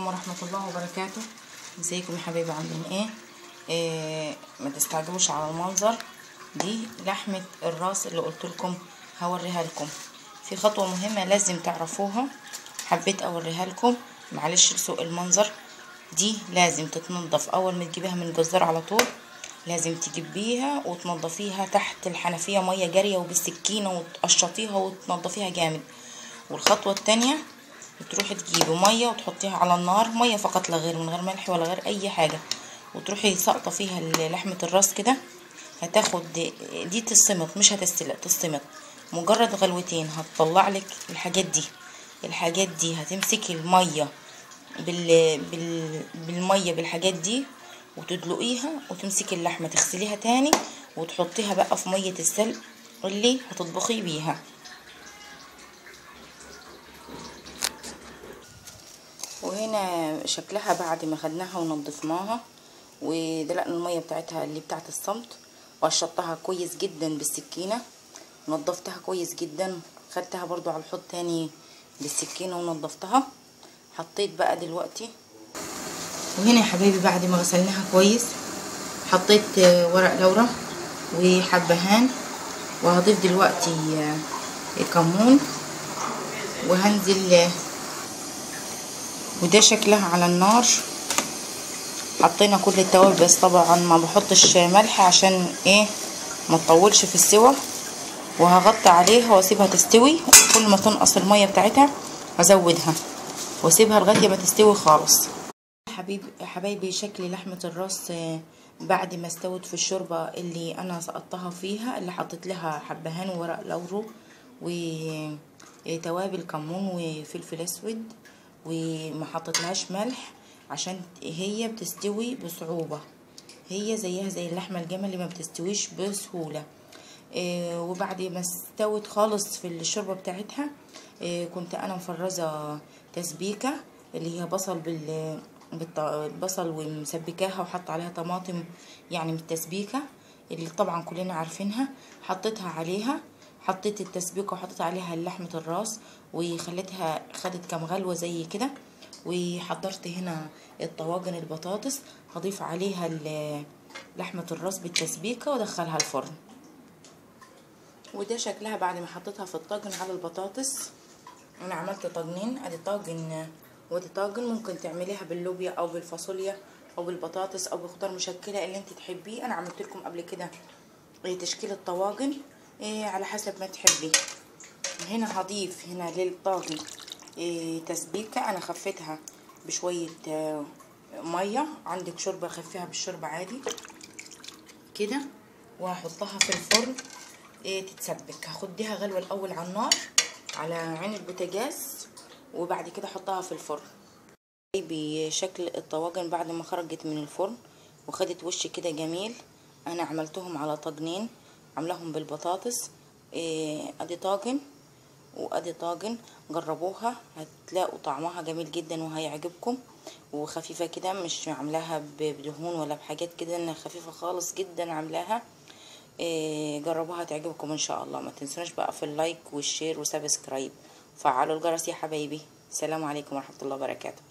عليكم ورحمة الله وبركاته. ازيكم يا حبايبي، عاملين ايه؟ ما تستعجلوش على المنظر. دي لحمة الراس اللي قلت لكم هوريها لكم. في خطوة مهمة لازم تعرفوها، حبيت اوريها لكم. معلش لسوء المنظر. دي لازم تتنضف اول ما تجيبيها من الجزار على طول. لازم تجيبيها وتنضفيها تحت الحنفية مية جارية وبالسكينة وتقشطيها وتنضفيها جامد. والخطوة التانية بتروحي تجيبي ميه وتحطيها على النار، ميه فقط لا غير، من غير ملح ولا غير اي حاجه، وتروحي ساقطه فيها لحمه الراس كده. هتاخد دي تصمت، مش هتستلق، تصمت. مجرد غلوتين هتطلع لك الحاجات دي هتمسكي الميه بالميه بالحاجات دي وتدلقيها، وتمسكي اللحمه تغسليها تاني وتحطيها بقى في ميه السلق اللي هتطبخي بيها. وهنا شكلها بعد ما خدناها ونضفناها ودلقنا الميه بتاعتها اللي بتاعت الصمت، وقشطتها كويس جدا بالسكينه، نضفتها كويس جدا. خدتها برضو على الحوض تاني بالسكينه ونضفتها. حطيت بقى دلوقتي، وهنا يا حبايبي بعد ما غسلناها كويس حطيت ورق لورا وحبهان، وهضيف دلوقتي كمون، وهنزل. وده شكلها على النار. حطينا كل التوابل، بس طبعا ما بحطش ملح عشان ايه ما تطولش في السوا. وهغطي عليها واسيبها تستوي، كل ما تنقص الميه بتاعتها هزودها واسيبها لغايه ما تستوي خالص. حبايبي شكل لحمه الراس بعد ما استوت في الشوربه اللي انا سقطتها فيها، اللي حطيت لها حبهان وورق لورو وتوابل كمون وفلفل اسود، وما حطيتلهاش ملح عشان هي بتستوي بصعوبة. هي زيها زي اللحمة الجمل اللي ما بتستويش بسهولة. وبعد ما استوت خالص في الشوربة بتاعتها كنت انا مفرزة تسبيكة اللي هي بصل بالبصل، ومسبكاها وحط عليها طماطم يعني من التسبيكة اللي طبعا كلنا عارفينها. حطيتها عليها، حطيت التسبيكة وحطيت عليها لحمة الراس وخليتها خدت كام غلوة زي كده. وحضرت هنا الطواجن البطاطس، هضيف عليها لحمة الراس بالتسبيكة وادخلها الفرن. وده شكلها بعد ما حطيتها في الطاجن على البطاطس. انا عملت طاجنين، ادي طاجن ودي طاجن. ممكن تعمليها باللوبيا او بالفاصوليا او بالبطاطس او بخضار مشكله اللي انت تحبيه. انا عملت لكم قبل كده تشكيل الطواجن على حسب ما تحبي. هنا هضيف هنا للطاجن تسبيكه، انا خفيتها بشويه ميه. عندك شوربه خفيها بالشوربه عادي كده، وهحطها في الفرن تتسبك. هاخديها غلوه الاول على النار على عين البوتاجاز، وبعد كده احطها في الفرن. بشكل الطواجن بعد ما خرجت من الفرن وخدت وش كده جميل. انا عملتهم على طاجنين، عاملاهم بالبطاطس. ادي طاجن وادي طاجن، جربوها هتلاقوا طعمها جميل جدا وهيعجبكم. وخفيفه كده، مش عاملاها بدهون ولا بحاجات كده، انها خفيفه خالص جدا عاملاها. جربوها هتعجبكم ان شاء الله. ما تنسوناش بقى في اللايك والشير وسبسكرايب، فعلوا الجرس يا حبايبي. السلام عليكم ورحمه الله وبركاته.